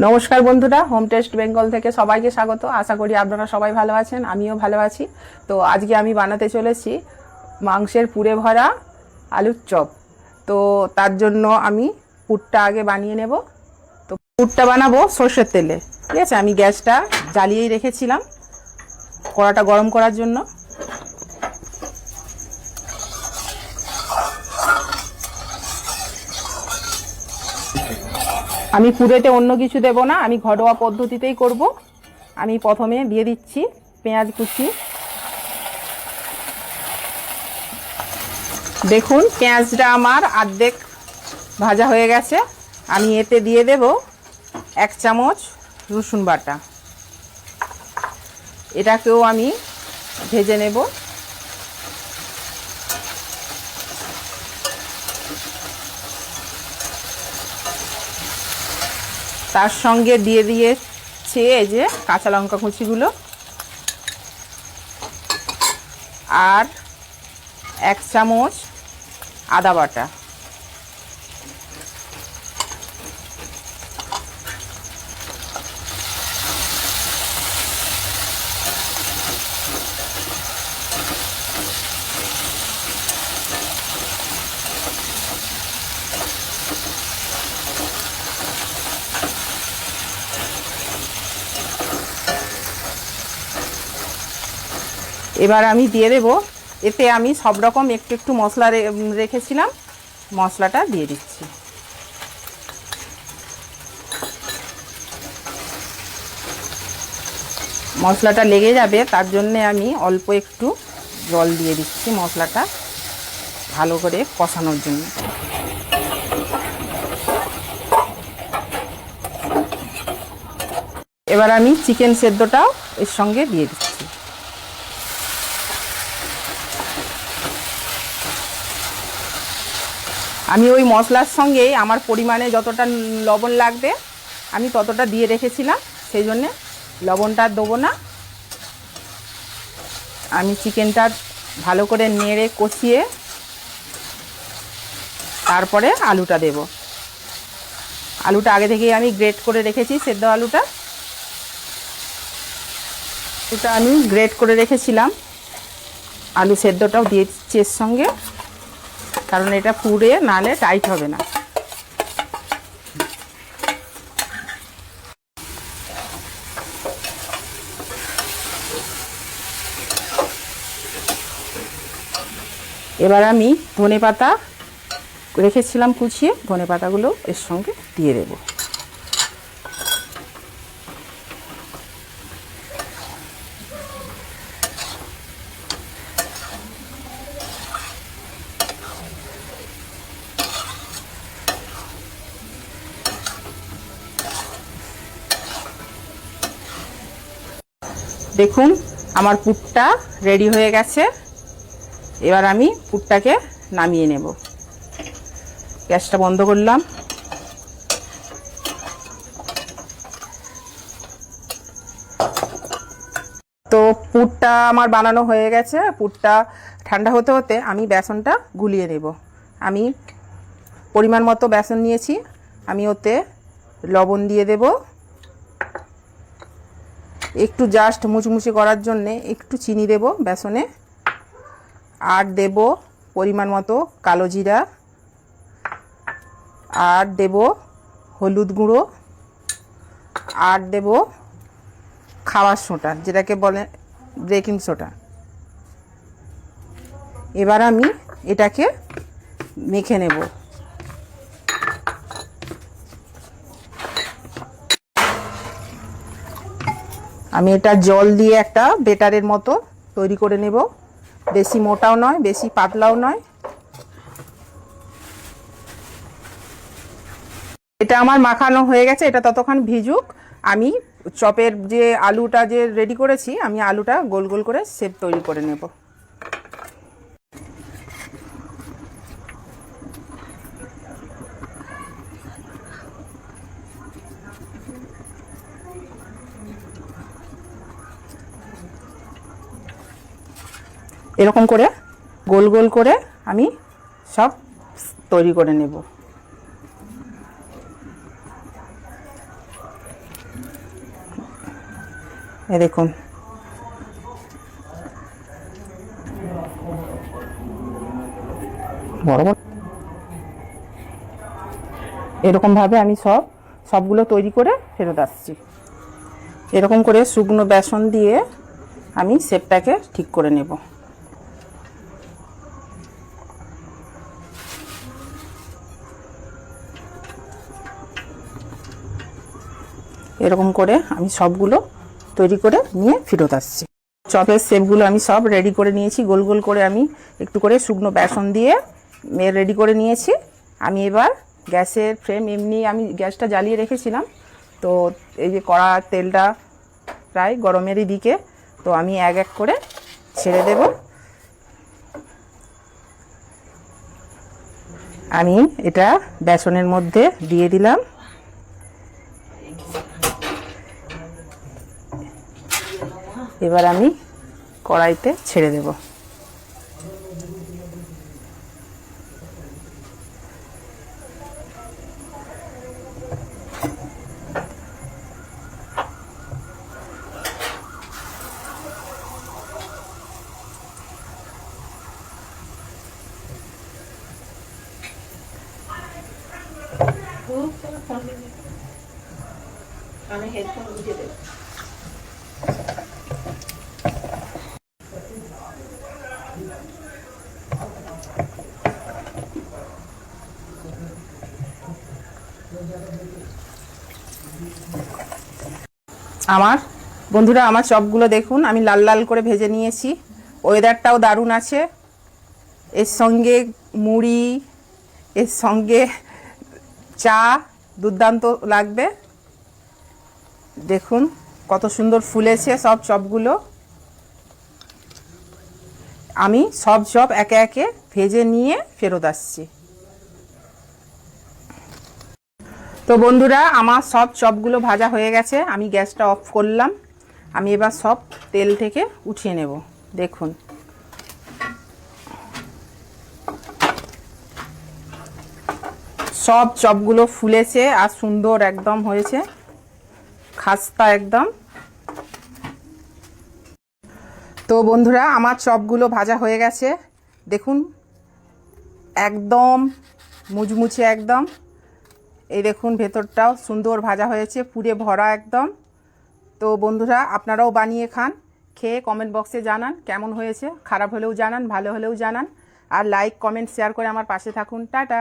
নমস্কার বন্ধুরা, home test Bengal থেকে সবাইকে স্বাগত। আশা করি আপনারা সবাই ভালো আছেন, আমিও ভালো আছি। তো আজকে আমি বানাতে চলেছি মাংসের পুরে ভরা আলুর চপ। তো তার জন্য আমি পুরটা আগে বানিয়ে নেব। তো পুরটা বানাবো সর্ষের তেলে, ঠিক আছে। আমি গ্যাসটা জ্বালিয়েই রেখেছিলাম কড়াটা গরম করার জন্য। আমি পুরেতে অন্য কিছু দেব না, আমি ঘরোয়া পদ্ধতিতেই করব। আমি প্রথমে দিয়ে দিচ্ছি পেঁয়াজ কুচি। দেখুন পেঁয়াজটা আমার অর্ধেক ভাজা হয়ে গেছে। আমি এতে দিয়ে দেব 1 চামচ রসুন বাটা। এটাকেও আমি ভেজে নেব। তার সঙ্গে দিয়ে দিয়েছি এই যে কাঁচা লঙ্কা কুচিগুলো আর 1 চামচ আদা বাটা। এবার আমি দিয়ে দেব, এতে আমি সব রকম একটু একটু মশলা রেখেছিলাম, মশলাটা দিয়ে দিচ্ছি। মশলাটা লেগে যাবে, তার জন্যে আমি অল্প একটু জল দিয়ে দিচ্ছি মশলাটা ভালো করে কষানোর জন্য। এবার আমি চিকেন সেদ্ধটাও এর সঙ্গে দিয়ে দিচ্ছি। আমি ওই মশলার সঙ্গেই আমার পরিমাণে যতটা লবণ লাগবে আমি ততটা দিয়ে রেখেছিলাম, সেই জন্যে লবণটা দেবো না। আমি চিকেনটা ভালো করে নেড়ে কষিয়ে তারপরে আলুটা দেব। আলুটা আগে থেকেই আমি গ্রেট করে রেখেছি, সেদ্ধ আলুটা আমি গ্রেট করে রেখেছিলাম। আলু সেদ্ধটাও দিয়ে দিচ্ছি এর সঙ্গে, কারণ এটা পুড়ে নালে টাইট হবে না। এবার আমি ধনেপাতা রেখেছিলাম কুচিয়ে, ধনেপাতাগুলো এর সঙ্গে দিয়ে দেব। দেখুন আমার পুরটা রেডি হয়ে গেছে। এবার আমি পুরটাকে নামিয়ে নেব। গ্যাসটা বন্ধ করলাম। তো পুরটা আমার বানানো হয়ে গেছে। পুরটা ঠান্ডা হতে হতে আমি বেসনটা গুলিয়ে নেব। আমি পরিমাণ মতো বেসন নিয়েছি, আমি ওতে লবণ দিয়ে দেব, একটু জাস্ট মুচমুচে করার জন্যে একটু চিনি দেব বেসনে, আর দেব পরিমাণ মতো কালো জিরা, আর দেব হলুদ গুঁড়ো, আর দেব খাবার সোডা, যেটাকে বলে বেকিং সোডা। এবার আমি এটাকে মেখে নেব। আমি এটা জল দিয়ে একটা বেটারের মতো তৈরি করে নেব। বেশি মোটাও নয়, বেশি পাতলাও নয়। এটা আমার মাখানো হয়ে গেছে, এটা ততক্ষণ ভিজুক। আমি চপের যে আলুটা যে রেডি করেছি, আমি আলুটা গোল গোল করে শেপ তৈরি করে নেব। এরকম করে গোল গোল করে আমি সব তৈরি করে নেব। এই দেখুন বড় বড় এরকমভাবে আমি সবগুলো তৈরি করে ফেরত আসছি। এরকম করে শুকনো বেসন দিয়ে আমি শেপটাকে ঠিক করে নেব। এরকম করে আমি সবগুলো তৈরি করে নিয়ে ফেরত আসছি। চপের শেপগুলো আমি সব রেডি করে নিয়েছি। গোল গোল করে আমি একটু করে শুকনো বেসন দিয়ে রেডি করে নিয়েছি। আমি এবার গ্যাসের ফ্লেম এমনি আমি গ্যাসটা জ্বালিয়ে রেখেছিলাম, তো এই যে কড়া তেলটা প্রায় গরমেরই দিকে, তো আমি এক এক করে ছেড়ে দেব। আমি এটা বেসনের মধ্যে দিয়ে দিলাম। এবার আমি কড়াইতে ছেড়ে দেব। আমার বন্ধুরা, আমার চপগুলো দেখুন আমি লাল লাল করে ভেজে নিয়েছি। ওয়েদারটাও দারুণ আছে, এর সঙ্গে মুড়ি, এর সঙ্গে চা দুর্দান্ত লাগবে। দেখুন কত সুন্দর ফুলেছে সব চপগুলো। আমি সব চপ একে একে ভেজে নিয়ে ফেরত আসছি। তো বন্ধুরা, আমার সব চপগুলো ভাজা হয়ে গেছে। আমি গ্যাসটা অফ করলাম। আমি এবার সব তেল থেকে উঠিয়ে নেব। দেখুন সব চপগুলো ফুলেছে আর সুন্দর একদম হয়েছে, খাস্তা একদম। তো বন্ধুরা, আমার চপগুলো ভাজা হয়ে গেছে। দেখুন একদম মুচমুচে একদম। এই দেখুন ভেতরটাও সুন্দর ভাজা হয়েছে, পুরে ভরা একদম। তো বন্ধুরা, আপনারাও বানিয়ে খান, খেয়ে কমেন্ট বক্সে জানান কেমন হয়েছে। খারাপ হলেও জানান, ভালো হলেও জানান। আর লাইক কমেন্ট শেয়ার করে আমার পাশে থাকুন। টাটা।